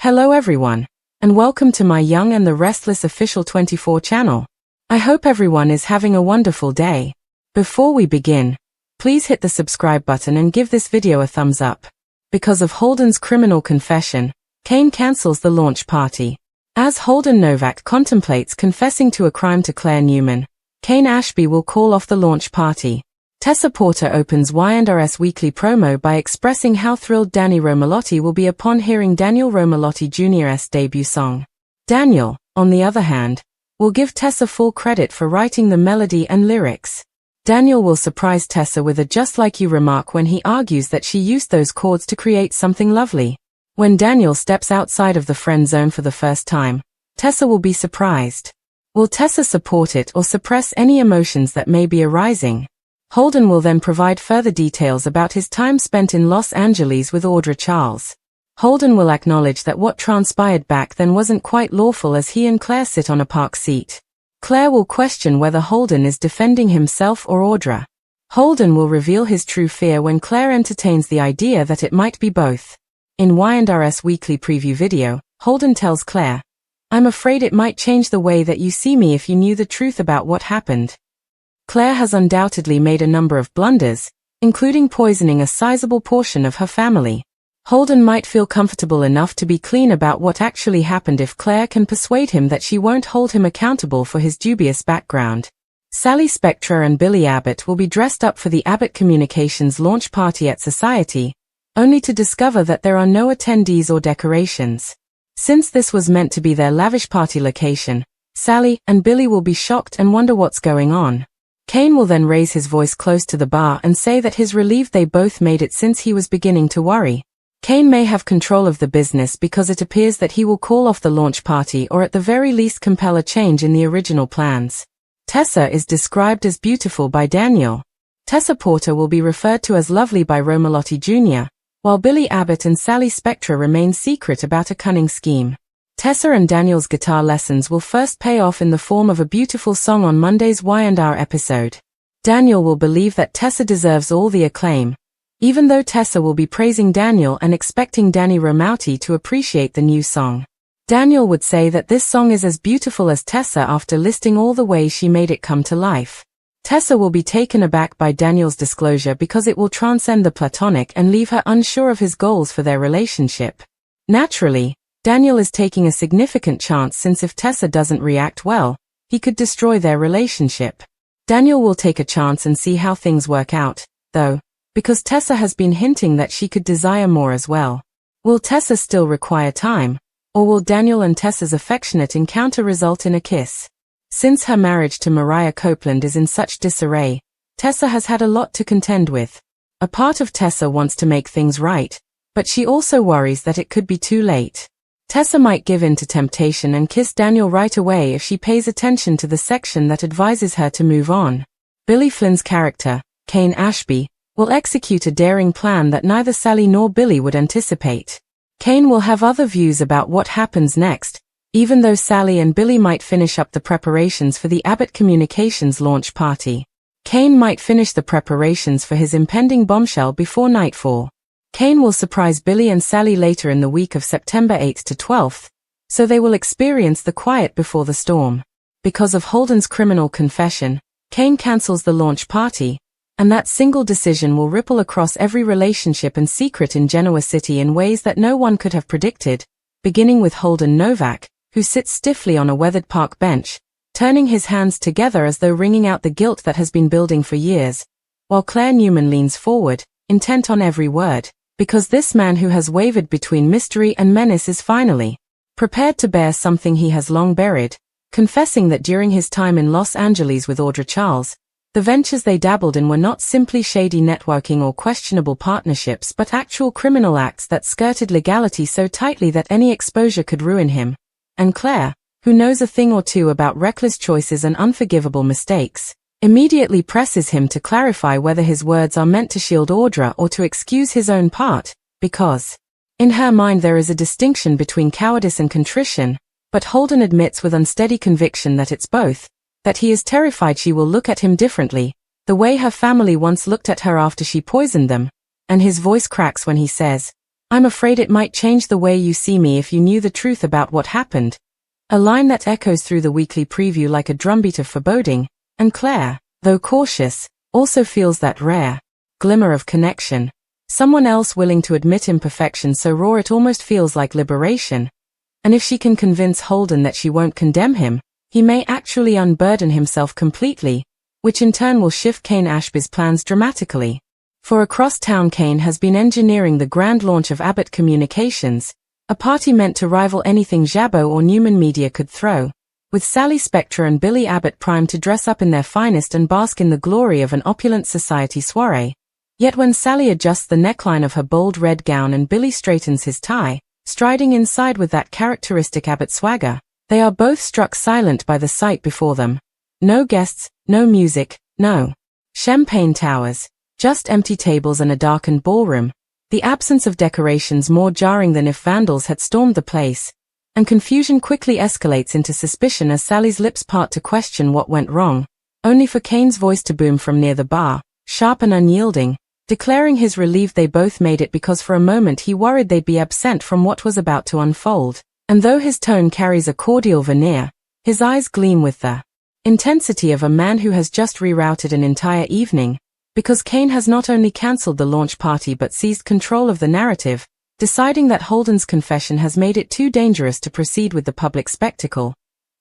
Hello everyone, and welcome to my Young and the Restless official 24 channel. I hope everyone is having a wonderful day. Before we begin, please hit the subscribe button and give this video a thumbs up. Because of Holden's criminal confession, Kane cancels the launch party. As Holden Novak contemplates confessing to a crime to Claire Newman, Kane Ashby will call off the launch party. Tessa Porter opens Y&R's weekly promo by expressing how thrilled Danny Romalotti will be upon hearing Daniel Romalotti Jr.'s debut song. Daniel, on the other hand, will give Tessa full credit for writing the melody and lyrics. Daniel will surprise Tessa with a "just like you" remark when he argues that she used those chords to create something lovely. When Daniel steps outside of the friend zone for the first time, Tessa will be surprised. Will Tessa support it or suppress any emotions that may be arising? Holden will then provide further details about his time spent in Los Angeles with Audra Charles. Holden will acknowledge that what transpired back then wasn't quite lawful as he and Claire sit on a park seat. Claire will question whether Holden is defending himself or Audra. Holden will reveal his true fear when Claire entertains the idea that it might be both. In Y&R's weekly preview video, Holden tells Claire, "I'm afraid it might change the way that you see me if you knew the truth about what happened." Claire has undoubtedly made a number of blunders, including poisoning a sizable portion of her family. Holden might feel comfortable enough to be clean about what actually happened if Claire can persuade him that she won't hold him accountable for his dubious background. Sally Spectra and Billy Abbott will be dressed up for the Abbott Communications launch party at Society, only to discover that there are no attendees or decorations. Since this was meant to be their lavish party location, Sally and Billy will be shocked and wonder what's going on. Kane will then raise his voice close to the bar and say that he's relieved they both made it since he was beginning to worry. Kane may have control of the business because it appears that he will call off the launch party or at the very least compel a change in the original plans. Tessa is described as beautiful by Daniel. Tessa Porter will be referred to as lovely by Romalotti Jr., while Billy Abbott and Sally Spectra remain secret about a cunning scheme. Tessa and Daniel's guitar lessons will first pay off in the form of a beautiful song on Monday's Y&R episode. Daniel will believe that Tessa deserves all the acclaim, even though Tessa will be praising Daniel and expecting Danny Romalotti to appreciate the new song. Daniel would say that this song is as beautiful as Tessa after listing all the ways she made it come to life. Tessa will be taken aback by Daniel's disclosure because it will transcend the platonic and leave her unsure of his goals for their relationship. Naturally, Daniel is taking a significant chance since if Tessa doesn't react well, he could destroy their relationship. Daniel will take a chance and see how things work out, though, because Tessa has been hinting that she could desire more as well. Will Tessa still require time, or will Daniel and Tessa's affectionate encounter result in a kiss? Since her marriage to Mariah Copeland is in such disarray, Tessa has had a lot to contend with. A part of Tessa wants to make things right, but she also worries that it could be too late. Tessa might give in to temptation and kiss Daniel right away if she pays attention to the section that advises her to move on. Billy Flynn's character, Kane Ashby, will execute a daring plan that neither Sally nor Billy would anticipate. Kane will have other views about what happens next, even though Sally and Billy might finish up the preparations for the Abbott Communications launch party. Kane might finish the preparations for his impending Bombshell before nightfall. Kane will surprise Billy and Sally later in the week of September 8th to 12th, so they will experience the quiet before the storm. Because of Holden's criminal confession, Kane cancels the launch party, and that single decision will ripple across every relationship and secret in Genoa City in ways that no one could have predicted, beginning with Holden Novak, who sits stiffly on a weathered park bench, turning his hands together as though wringing out the guilt that has been building for years, while Claire Newman leans forward, intent on every word, because this man who has wavered between mystery and menace is finally prepared to bear something he has long buried, confessing that during his time in Los Angeles with Audra Charles, the ventures they dabbled in were not simply shady networking or questionable partnerships but actual criminal acts that skirted legality so tightly that any exposure could ruin him. And Claire, who knows a thing or two about reckless choices and unforgivable mistakes, immediately presses him to clarify whether his words are meant to shield Audra or to excuse his own part, because, in her mind there is a distinction between cowardice and contrition, but Holden admits with unsteady conviction that it's both, that he is terrified she will look at him differently, the way her family once looked at her after she poisoned them, and his voice cracks when he says, I'm afraid it might change the way you see me if you knew the truth about what happened. A line that echoes through the weekly preview like a drumbeat of foreboding, and Claire, though cautious, also feels that rare glimmer of connection. Someone else willing to admit imperfection so raw it almost feels like liberation. And if she can convince Holden that she won't condemn him, he may actually unburden himself completely, which in turn will shift Kane Ashby's plans dramatically. For across town, Kane has been engineering the grand launch of Abbott Communications, a party meant to rival anything Jabot or Newman Media could throw, with Sally Spectre and Billy Abbott primed to dress up in their finest and bask in the glory of an opulent society soiree. Yet when Sally adjusts the neckline of her bold red gown and Billy straightens his tie, striding inside with that characteristic Abbott swagger, they are both struck silent by the sight before them. No guests, no music, no champagne towers. Just empty tables and a darkened ballroom, the absence of decorations more jarring than if vandals had stormed the place, and confusion quickly escalates into suspicion as Sally's lips part to question what went wrong, only for Kane's voice to boom from near the bar, sharp and unyielding, declaring his relief they both made it because for a moment he worried they'd be absent from what was about to unfold, and though his tone carries a cordial veneer, his eyes gleam with the intensity of a man who has just rerouted an entire evening, because Kane has not only cancelled the launch party but seized control of the narrative, deciding that Holden's confession has made it too dangerous to proceed with the public spectacle,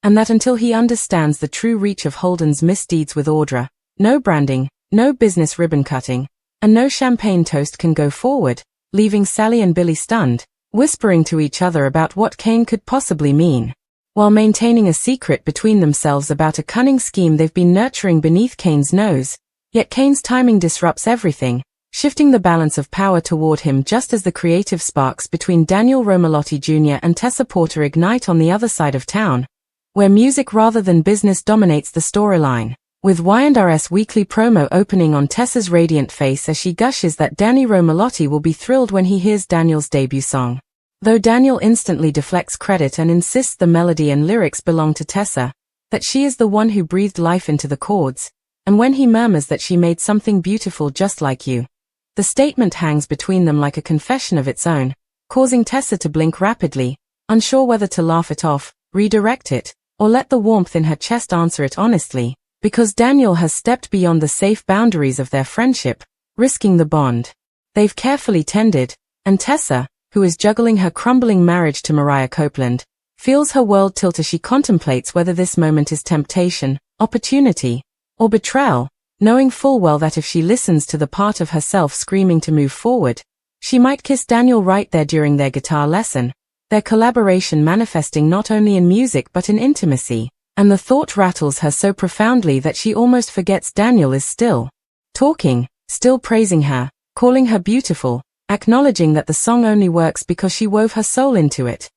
and that until he understands the true reach of Holden's misdeeds with Audra, no branding, no business ribbon cutting, and no champagne toast can go forward, leaving Sally and Billy stunned, whispering to each other about what Kane could possibly mean, while maintaining a secret between themselves about a cunning scheme they've been nurturing beneath Kane's nose. Yet Kane's timing disrupts everything, shifting the balance of power toward him just as the creative sparks between Daniel Romalotti Jr. and Tessa Porter ignite on the other side of town, where music rather than business dominates the storyline, with Y&R's weekly promo opening on Tessa's radiant face as she gushes that Danny Romalotti will be thrilled when he hears Daniel's debut song. Though Daniel instantly deflects credit and insists the melody and lyrics belong to Tessa, that she is the one who breathed life into the chords, and when he murmurs that she made something beautiful just like you, the statement hangs between them like a confession of its own, causing Tessa to blink rapidly, unsure whether to laugh it off, redirect it, or let the warmth in her chest answer it honestly, because Daniel has stepped beyond the safe boundaries of their friendship, risking the bond they've carefully tended, and Tessa, who is juggling her crumbling marriage to Mariah Copeland, feels her world tilt as she contemplates whether this moment is temptation, opportunity, or betrayal, knowing full well that if she listens to the part of herself screaming to move forward, she might kiss Daniel right there during their guitar lesson, their collaboration manifesting not only in music but in intimacy, and the thought rattles her so profoundly that she almost forgets Daniel is still talking, still praising her, calling her beautiful, acknowledging that the song only works because she wove her soul into it.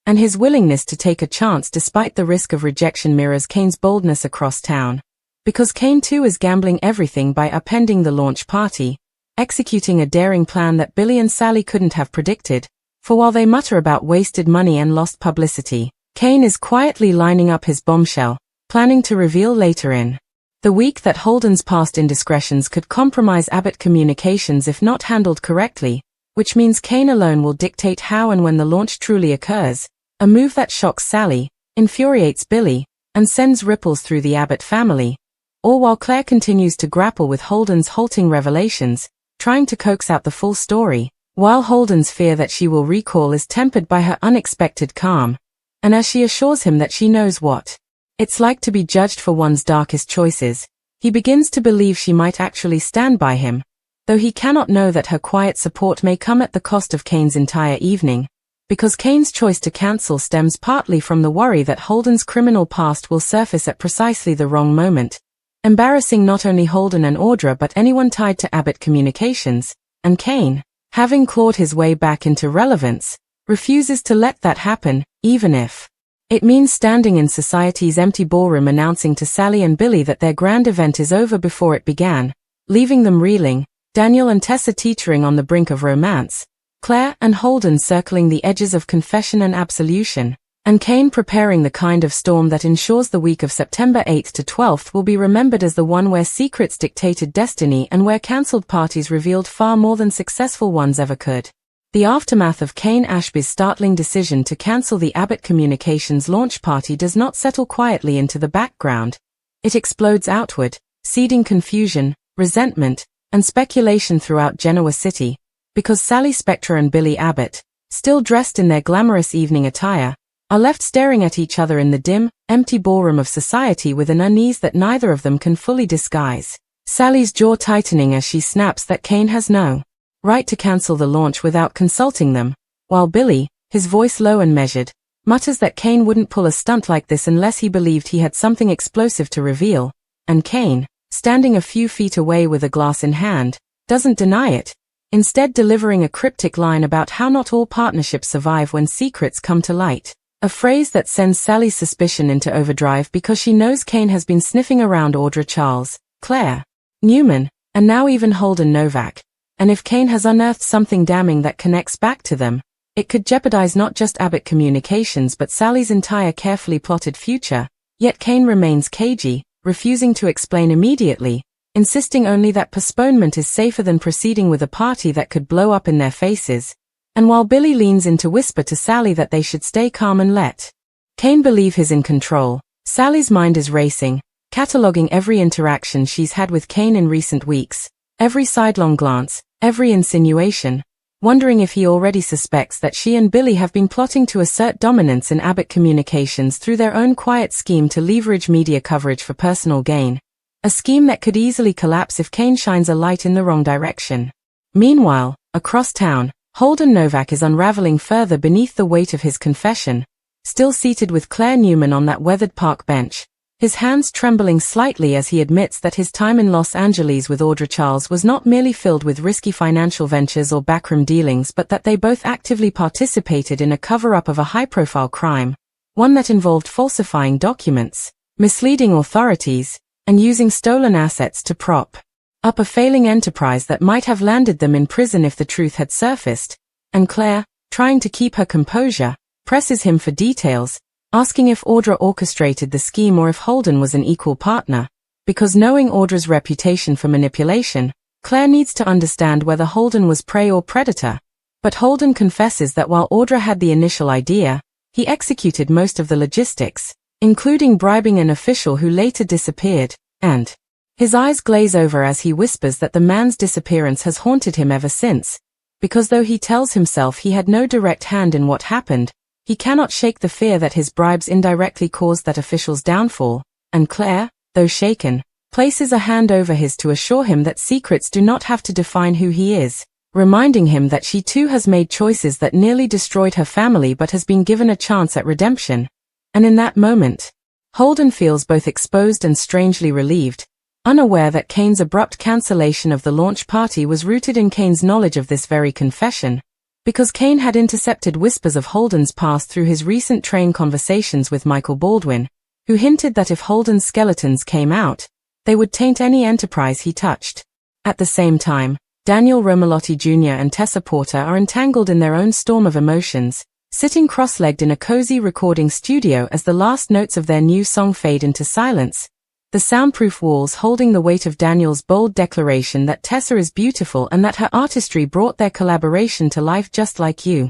And his willingness to take a chance despite the risk of rejection mirrors Kane's boldness across town. Because Kane too is gambling everything by upending the launch party, executing a daring plan that Billy and Sally couldn't have predicted, for while they mutter about wasted money and lost publicity, Kane is quietly lining up his bombshell, planning to reveal later in the week that Holden's past indiscretions could compromise Abbott Communications if not handled correctly, which means Kane alone will dictate how and when the launch truly occurs, a move that shocks Sally, infuriates Billy, and sends ripples through the Abbott family. All while Claire continues to grapple with Holden's halting revelations, trying to coax out the full story, while Holden's fear that she will recall is tempered by her unexpected calm, and as she assures him that she knows what it's like to be judged for one's darkest choices, he begins to believe she might actually stand by him, though he cannot know that her quiet support may come at the cost of Kane's entire evening, because Kane's choice to cancel stems partly from the worry that Holden's criminal past will surface at precisely the wrong moment, embarrassing not only Holden and Audra but anyone tied to Abbott Communications, and Kane, having clawed his way back into relevance, refuses to let that happen, even if it means standing in society's empty ballroom announcing to Sally and Billy that their grand event is over before it began, leaving them reeling, Daniel and Tessa teetering on the brink of romance, Claire and Holden circling the edges of confession and absolution, and Kane preparing the kind of storm that ensures the week of September 8th to 12th will be remembered as the one where secrets dictated destiny and where cancelled parties revealed far more than successful ones ever could. The aftermath of Kane Ashby's startling decision to cancel the Abbott Communications launch party does not settle quietly into the background. It explodes outward, seeding confusion, resentment, and speculation throughout Genoa City, because Sally Spectre and Billy Abbott, still dressed in their glamorous evening attire, are left staring at each other in the dim, empty ballroom of society with an unease that neither of them can fully disguise. Sally's jaw tightening as she snaps that Kane has no right to cancel the launch without consulting them, while Billy, his voice low and measured, mutters that Kane wouldn't pull a stunt like this unless he believed he had something explosive to reveal, and Kane, standing a few feet away with a glass in hand, doesn't deny it, instead delivering a cryptic line about how not all partnerships survive when secrets come to light. A phrase that sends Sally's suspicion into overdrive because she knows Kane has been sniffing around Audra Charles, Claire Newman, and now even Holden Novak. And if Kane has unearthed something damning that connects back to them, it could jeopardize not just Abbott Communications but Sally's entire carefully plotted future. Yet Kane remains cagey, refusing to explain immediately, insisting only that postponement is safer than proceeding with a party that could blow up in their faces. And while Billy leans in to whisper to Sally that they should stay calm and let Kane believe he's in control, Sally's mind is racing, cataloging every interaction she's had with Kane in recent weeks, every sidelong glance, every insinuation, wondering if he already suspects that she and Billy have been plotting to assert dominance in Abbott Communications through their own quiet scheme to leverage media coverage for personal gain. A scheme that could easily collapse if Kane shines a light in the wrong direction. Meanwhile, across town, Holden Novak is unraveling further beneath the weight of his confession, still seated with Claire Newman on that weathered park bench, his hands trembling slightly as he admits that his time in Los Angeles with Audra Charles was not merely filled with risky financial ventures or backroom dealings but that they both actively participated in a cover-up of a high-profile crime, one that involved falsifying documents, misleading authorities, and using stolen assets to prop up a failing enterprise that might have landed them in prison if the truth had surfaced. And Claire, trying to keep her composure, presses him for details, asking if Audra orchestrated the scheme or if Holden was an equal partner, because knowing Audra's reputation for manipulation, Claire needs to understand whether Holden was prey or predator. But Holden confesses that while Audra had the initial idea, he executed most of the logistics, including bribing an official who later disappeared, and his eyes glaze over as he whispers that the man's disappearance has haunted him ever since, because though he tells himself he had no direct hand in what happened, he cannot shake the fear that his bribes indirectly caused that official's downfall, and Claire, though shaken, places a hand over his to assure him that secrets do not have to define who he is, reminding him that she too has made choices that nearly destroyed her family but has been given a chance at redemption. And in that moment, Holden feels both exposed and strangely relieved, unaware that Kane's abrupt cancellation of the launch party was rooted in Kane's knowledge of this very confession, because Kane had intercepted whispers of Holden's past through his recent train conversations with Michael Baldwin, who hinted that if Holden's skeletons came out, they would taint any enterprise he touched. At the same time, Daniel Romalotti Jr. and Tessa Porter are entangled in their own storm of emotions, sitting cross-legged in a cozy recording studio as the last notes of their new song fade into silence, the soundproof walls holding the weight of Daniel's bold declaration that Tessa is beautiful and that her artistry brought their collaboration to life just like you.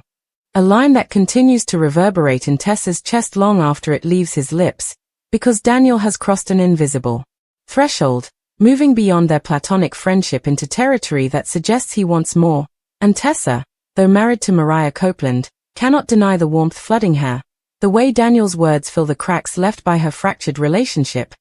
A line that continues to reverberate in Tessa's chest long after it leaves his lips, because Daniel has crossed an invisible threshold, moving beyond their platonic friendship into territory that suggests he wants more, and Tessa, though married to Mariah Copeland, cannot deny the warmth flooding her, the way Daniel's words fill the cracks left by her fractured relationship.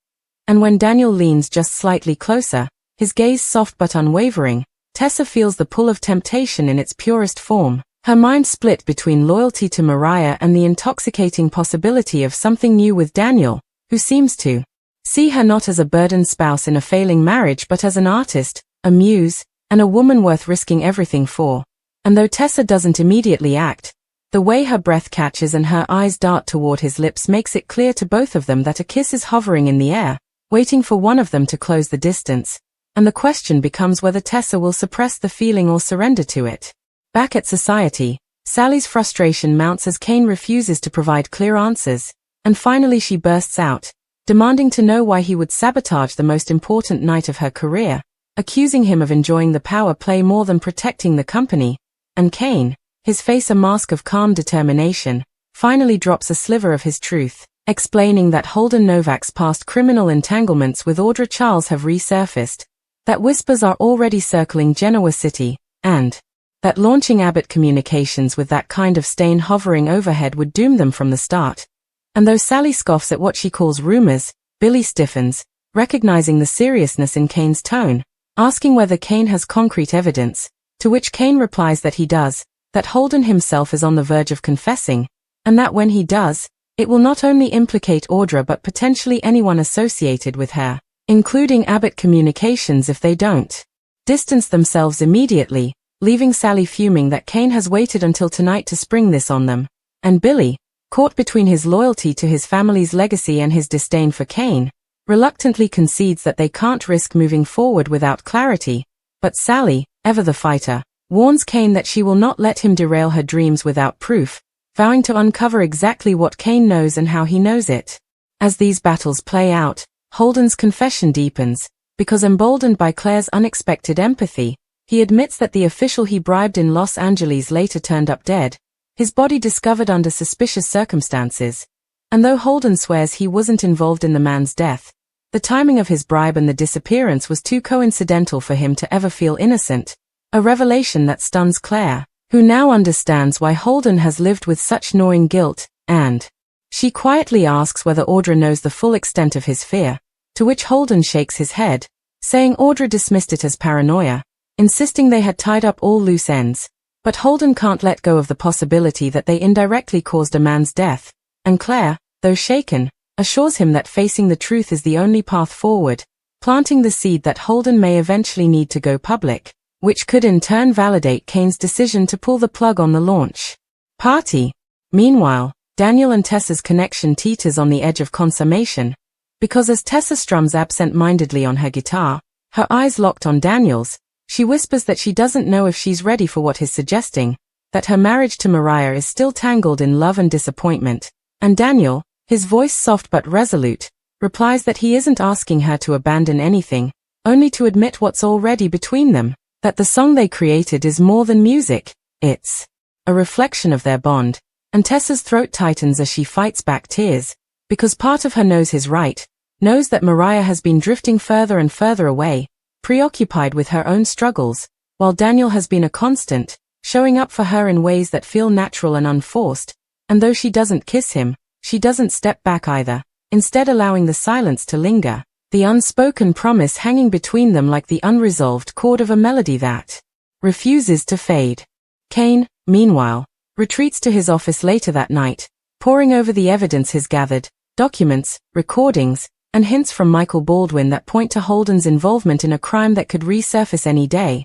And when Daniel leans just slightly closer, his gaze soft but unwavering, Tessa feels the pull of temptation in its purest form, her mind split between loyalty to Mariah and the intoxicating possibility of something new with Daniel, who seems to see her not as a burdened spouse in a failing marriage but as an artist, a muse, and a woman worth risking everything for. And though Tessa doesn't immediately act, the way her breath catches and her eyes dart toward his lips makes it clear to both of them that a kiss is hovering in the air, waiting for one of them to close the distance, and the question becomes whether Tessa will suppress the feeling or surrender to it. Back at Society, Sally's frustration mounts as Kane refuses to provide clear answers, and finally she bursts out, demanding to know why he would sabotage the most important night of her career, accusing him of enjoying the power play more than protecting the company. And Kane, his face a mask of calm determination, finally drops a sliver of his truth, explaining that Holden Novak's past criminal entanglements with Audra Charles have resurfaced, that whispers are already circling Genoa City, and that launching Abbott communications with that kind of stain hovering overhead would doom them from the start. And though Sally scoffs at what she calls rumors, Billy stiffens, recognizing the seriousness in Kane's tone, asking whether Kane has concrete evidence, to which Kane replies that he does, that Holden himself is on the verge of confessing, and that when he does, it will not only implicate Audra but potentially anyone associated with her, including Abbott Communications if they don't distance themselves immediately, leaving Sally fuming that Kane has waited until tonight to spring this on them, and Billy, caught between his loyalty to his family's legacy and his disdain for Kane, reluctantly concedes that they can't risk moving forward without clarity, but Sally, ever the fighter, warns Kane that she will not let him derail her dreams without proof, vowing to uncover exactly what Kane knows and how he knows it. As these battles play out, Holden's confession deepens, because emboldened by Claire's unexpected empathy, he admits that the official he bribed in Los Angeles later turned up dead, his body discovered under suspicious circumstances. And though Holden swears he wasn't involved in the man's death, the timing of his bribe and the disappearance was too coincidental for him to ever feel innocent, a revelation that stuns Claire, who now understands why Holden has lived with such gnawing guilt, and she quietly asks whether Audra knows the full extent of his fear, to which Holden shakes his head, saying Audra dismissed it as paranoia, insisting they had tied up all loose ends, but Holden can't let go of the possibility that they indirectly caused a man's death, and Claire, though shaken, assures him that facing the truth is the only path forward, planting the seed that Holden may eventually need to go public, which could in turn validate Kane's decision to pull the plug on the launch party. Meanwhile, Daniel and Tessa's connection teeters on the edge of consummation, because as Tessa strums absent-mindedly on her guitar, her eyes locked on Daniel's, she whispers that she doesn't know if she's ready for what he's suggesting, that her marriage to Mariah is still tangled in love and disappointment, and Daniel, his voice soft but resolute, replies that he isn't asking her to abandon anything, only to admit what's already between them, that the song they created is more than music, it's a reflection of their bond. And Tessa's throat tightens as she fights back tears, because part of her knows he's right, knows that Mariah has been drifting further and further away, preoccupied with her own struggles, while Daniel has been a constant, showing up for her in ways that feel natural and unforced, and though she doesn't kiss him, she doesn't step back either, instead allowing the silence to linger, the unspoken promise hanging between them like the unresolved chord of a melody that refuses to fade. Kane, meanwhile, retreats to his office later that night, poring over the evidence he's gathered, documents, recordings, and hints from Michael Baldwin that point to Holden's involvement in a crime that could resurface any day.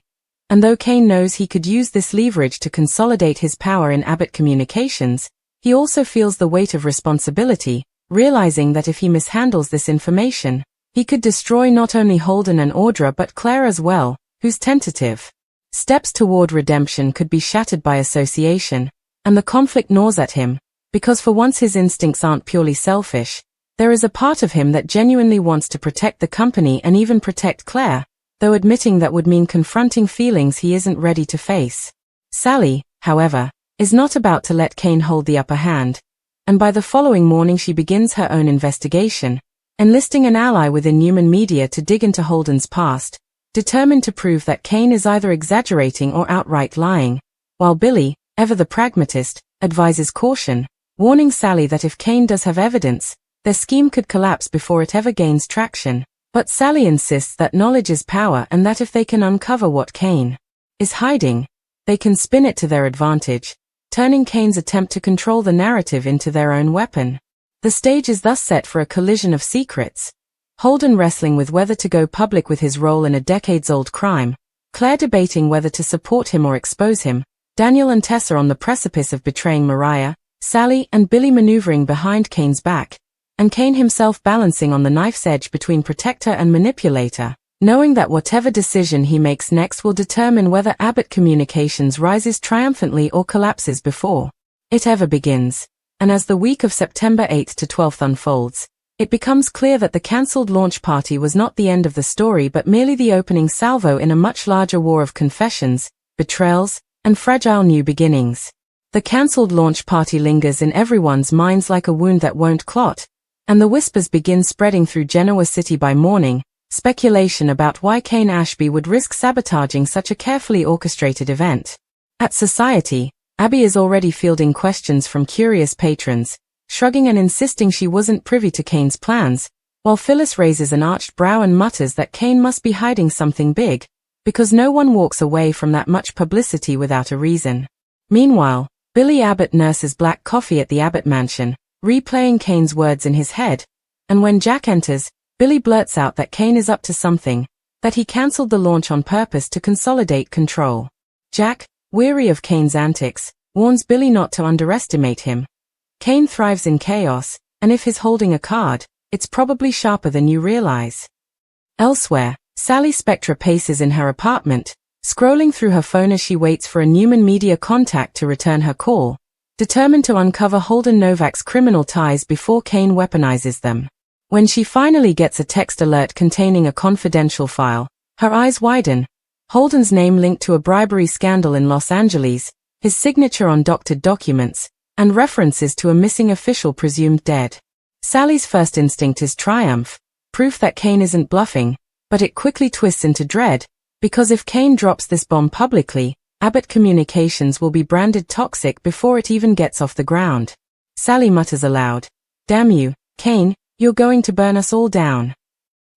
And though Kane knows he could use this leverage to consolidate his power in Abbott Communications, he also feels the weight of responsibility, realizing that if he mishandles this information, he could destroy not only Holden and Audra but Claire as well, whose tentative steps toward redemption could be shattered by association. And the conflict gnaws at him, because for once his instincts aren't purely selfish, there is a part of him that genuinely wants to protect the company and even protect Claire, though admitting that would mean confronting feelings he isn't ready to face. Sally, however, is not about to let Kane hold the upper hand, and by the following morning she begins her own investigation, enlisting an ally within Newman Media to dig into Holden's past, determined to prove that Kane is either exaggerating or outright lying, while Billy, ever the pragmatist, advises caution, warning Sally that if Kane does have evidence, their scheme could collapse before it ever gains traction. But Sally insists that knowledge is power and that if they can uncover what Kane is hiding, they can spin it to their advantage, turning Kane's attempt to control the narrative into their own weapon. The stage is thus set for a collision of secrets. Holden wrestling with whether to go public with his role in a decades-old crime, Claire debating whether to support him or expose him, Daniel and Tessa on the precipice of betraying Mariah, Sally and Billy maneuvering behind Kane's back, and Kane himself balancing on the knife's edge between protector and manipulator, knowing that whatever decision he makes next will determine whether Abbott Communications rises triumphantly or collapses before it ever begins. And as the week of September 8th to 12th unfolds, it becomes clear that the cancelled launch party was not the end of the story but merely the opening salvo in a much larger war of confessions, betrayals, and fragile new beginnings. The cancelled launch party lingers in everyone's minds like a wound that won't clot, and the whispers begin spreading through Genoa City by morning, speculation about why Kane Ashby would risk sabotaging such a carefully orchestrated event. At Society, Abby is already fielding questions from curious patrons, shrugging and insisting she wasn't privy to Kane's plans, while Phyllis raises an arched brow and mutters that Kane must be hiding something big, because no one walks away from that much publicity without a reason. Meanwhile, Billy Abbott nurses black coffee at the Abbott mansion, replaying Kane's words in his head, and when Jack enters, Billy blurts out that Kane is up to something, that he cancelled the launch on purpose to consolidate control. Jack, weary of Kane's antics, warns Billy not to underestimate him. Kane thrives in chaos, and if he's holding a card, it's probably sharper than you realize. Elsewhere, Sally Spectra paces in her apartment, scrolling through her phone as she waits for a Newman Media contact to return her call, determined to uncover Holden Novak's criminal ties before Kane weaponizes them. When she finally gets a text alert containing a confidential file, her eyes widen. Holden's name linked to a bribery scandal in Los Angeles, his signature on doctored documents, and references to a missing official presumed dead. Sally's first instinct is triumph, proof that Kane isn't bluffing, but it quickly twists into dread, because if Kane drops this bomb publicly, Abbott Communications will be branded toxic before it even gets off the ground. Sally mutters aloud, "Damn you, Kane, you're going to burn us all down."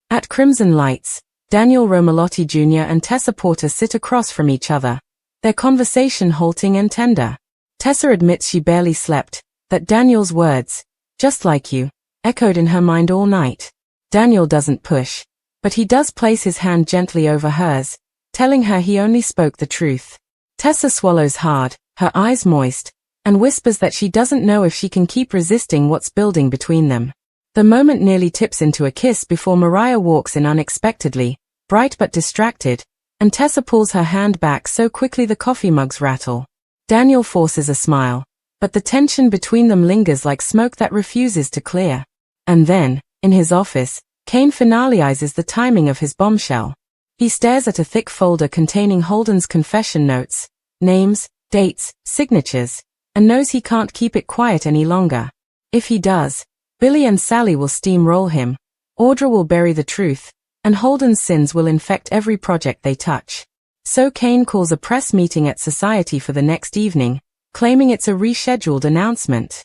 At Crimson Lights, Daniel Romalotti Jr. and Tessa Porter sit across from each other, their conversation halting and tender. Tessa admits she barely slept, that Daniel's words, "just like you," echoed in her mind all night. Daniel doesn't push, but he does place his hand gently over hers, telling her he only spoke the truth. Tessa swallows hard, her eyes moist, and whispers that she doesn't know if she can keep resisting what's building between them. The moment nearly tips into a kiss before Mariah walks in unexpectedly, bright but distracted, and Tessa pulls her hand back so quickly the coffee mugs rattle. Daniel forces a smile, but the tension between them lingers like smoke that refuses to clear. And then, in his office, Kane finalizes the timing of his bombshell. He stares at a thick folder containing Holden's confession notes, names, dates, signatures, and knows he can't keep it quiet any longer. If he does, Billy and Sally will steamroll him, Audra will bury the truth, and Holden's sins will infect every project they touch. So Kane calls a press meeting at Society for the next evening, claiming it's a rescheduled announcement.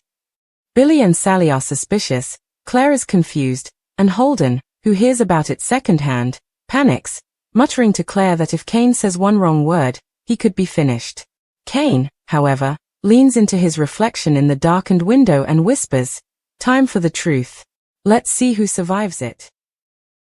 Billy and Sally are suspicious, Claire is confused, and Holden, who hears about it secondhand, panics, muttering to Claire that if Kane says one wrong word, he could be finished. Kane, however, leans into his reflection in the darkened window and whispers, "Time for the truth. Let's see who survives it."